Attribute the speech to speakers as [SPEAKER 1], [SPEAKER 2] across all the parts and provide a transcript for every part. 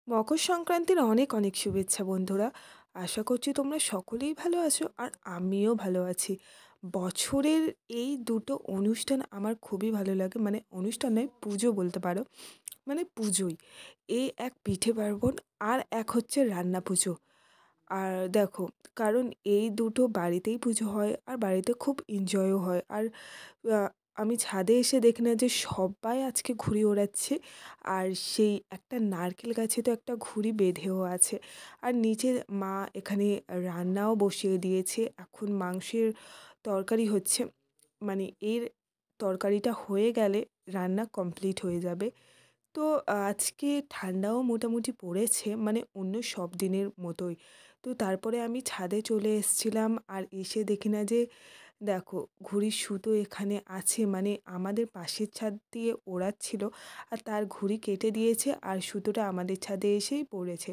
[SPEAKER 1] মকর সংক্রান্তির অনেক অনেক শুভেচ্ছা বন্ধুরা। আশা করছি তোমরা সকলেই ভালো আছো আর আমিও ভালো আছি। বছরের এই দুটো অনুষ্ঠান আমার খুবই ভালো লাগে, মানে অনুষ্ঠান নয়, পুজো বলতে পারো। মানে পুজোই। এই এক পিঠে পার্বণ আর এক হচ্ছে রান্না পুজো। আর দেখো, কারণ এই দুটো বাড়িতেই পুজো হয় আর বাড়িতে খুব এনজয়ও হয়। আর আ আমি ছাদে এসে দেখি না যে সবাই আজকে ঘুড়ি ওড়াচ্ছে। আর সেই একটা নারকেল গাছে তো একটা ঘুড়ি বেঁধেও আছে। আর নিচে মা এখানে রান্নাও বসিয়ে দিয়েছে। এখন মাংসের তরকারি হচ্ছে। মানে এর তরকারিটা হয়ে গেলে রান্না কমপ্লিট হয়ে যাবে। তো আজকে ঠান্ডাও মোটামুটি পড়েছে, মানে অন্য সব দিনের মতোই। তো তারপরে আমি ছাদে চলে এসেছিলাম আর এসে দেখি না যে দেখো, ঘুড়ির সুতো এখানে আছে, মানে আমাদের পাশের ছাদ দিয়ে ওড়াচ্ছিল আর তার ঘুড়ি কেটে দিয়েছে আর সুতোটা আমাদের ছাদে এসেই পড়েছে।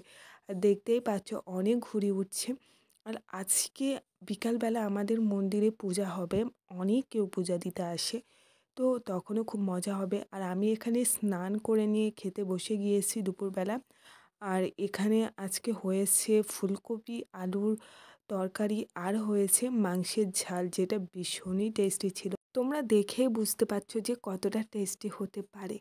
[SPEAKER 1] আর দেখতেই পাচ্ছ অনেক ঘুড়ি উঠছে। আর আজকে বিকালবেলা আমাদের মন্দিরে পূজা হবে, অনেক কেউ পূজা দিতে আসে। তো তখনও খুব মজা হবে। আর আমি এখানে স্নান করে নিয়ে খেতে বসে গিয়েছি দুপুরবেলা। আর এখানে আজকে হয়েছে ফুলকপি আলুর তরকারি আর হয়েছে মাংসের ঝাল, যেটা ভীষণই টেস্টি ছিল। তোমরা দেখেই বুঝতে পারছো যে কতটা টেস্টি হতে পারে।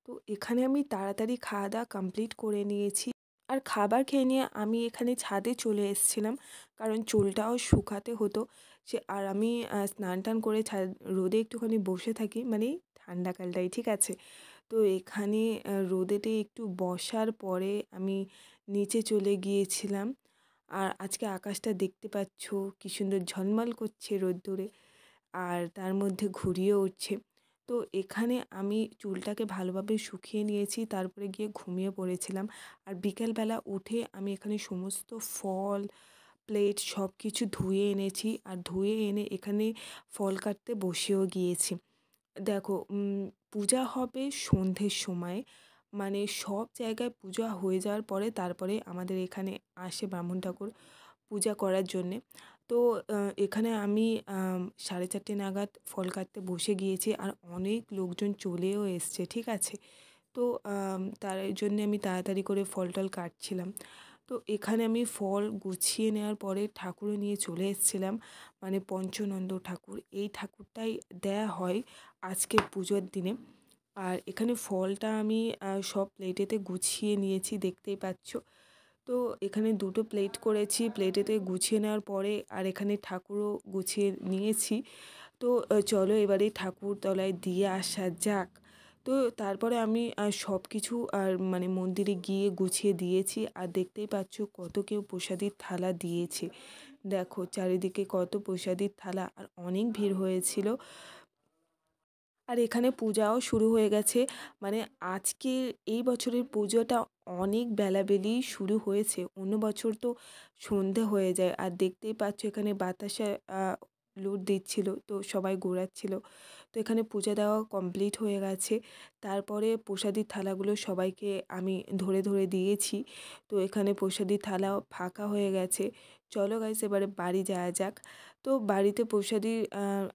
[SPEAKER 1] তো এখানে আমি তাড়াতাড়ি খাওয়া দাওয়া কমপ্লিট করে নিয়েছি। আর খাবার খেয়ে নিয়ে আমি এখানে ছাদে চলে এসেছিলাম, কারণ চুলটাও শুকাতে হতো। আর আমি স্নান টান করে রোদে একটুখানি বসে থাকি, মানে ঠান্ডাকালটাই, ঠিক আছে। তো এখানে রোদেতে একটু বসার পরে আমি নিচে চলে গিয়েছিলাম। আর আজকে আকাশটা দেখতে পাচ্ছ কি সুন্দর ঝলমল করছে রোদ্দুরে। আর তার মধ্যে ঘুড়িও উঠছে। তো এখানে আমি চুলটাকে ভালোভাবে শুকিয়ে নিয়েছি, তারপরে গিয়ে ঘুমিয়ে পড়েছিলাম। আর বিকেলবেলা উঠে আমি এখানে সমস্ত ফল, প্লেট সব কিছু ধুয়ে এনেছি। আর ধুয়ে এনে এখানে ফল কাটতে বসেও গিয়েছি। দেখো, পূজা হবে সন্ধ্যের সময়, মানে সব জায়গায় পূজা হয়ে যাওয়ার পরে তারপরে আমাদের এখানে আসে ব্রাহ্মণ ঠাকুর পূজা করার জন্যে। তো এখানে আমি 4:30 নাগাদ ফল কাটতে বসে গিয়েছি আর অনেক লোকজন চলেও এসছে, ঠিক আছে। তো তার জন্যে আমি তাড়াতাড়ি করে ফল টল কাটছিলাম। তো এখানে আমি ফল গুছিয়ে নেওয়ার পরে ঠাকুরও নিয়ে চলে এসেছিলাম, মানে পঞ্চনন্দ ঠাকুর, এই ঠাকুরটাই দেয়া হয় আজকের পুজোর দিনে। আর এখানে ফলটা আমি সব প্লেটেতে গুছিয়ে নিয়েছি, দেখতেই পাচ্ছ। তো এখানে দুটো প্লেট করেছি, প্লেটেতে গুছিয়ে নেওয়ার পরে আর এখানে ঠাকুরও গুছিয়ে নিয়েছি। তো চলো এবারে ঠাকুর তলায় দিয়ে আসা যাক। তো তারপরে আমি সব কিছু আর মানে মন্দিরে গিয়ে গুছিয়ে দিয়েছি। আর দেখতেই পাচ্ছ কত কেউ প্রসাদের থালা দিয়েছে। দেখো চারিদিকে কত প্রসাদের থালা, আর অনেক ভিড় হয়েছিল। আর এখানে পূজাও শুরু হয়ে গেছে, মানে আজকের এই বছরের পুজোটা অনেক বেলাবেলি শুরু হয়েছে। অন্য বছর তো সন্ধে হয়ে যায়। আর দেখতেই পাচ্ছ এখানে বাতাসে লুট দিচ্ছিল, তো সবাই ঘোরাচ্ছিল। তো এখানে পূজা দেওয়া কমপ্লিট হয়ে গেছে। তারপরে প্রসাদের থালাগুলো সবাইকে আমি ধরে ধরে দিয়েছি। তো এখানে প্রসাদের থালাও ফাঁকা হয়ে গেছে। চলো গাইস, এবারে বাড়ি যাওয়া যাক। তো বাড়িতে প্রসাদের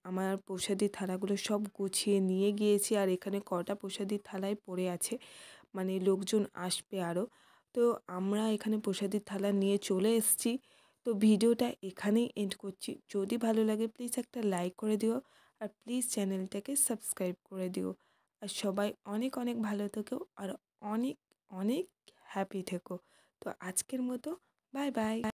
[SPEAKER 1] আমার প্রসাদের থালাগুলো সব গুছিয়ে নিয়ে গিয়েছি। আর এখানে কটা প্রসাদের থালায় পড়ে আছে, মানে লোকজন আসবে আরও। তো আমরা এখানে প্রসাদের থালা নিয়ে চলে এসেছি। তো ভিডিওটা এখানেই এন্ড করছি। যদি ভালো লাগে প্লিজ একটা লাইক করে দিও, আর প্লিজ চ্যানেলটাকে সাবস্ক্রাইব করে দিও। আর সবাই অনেক অনেক ভালো থেকো আর অনেক অনেক হ্যাপি থেকো। তো আজকের মতো বাই বাই।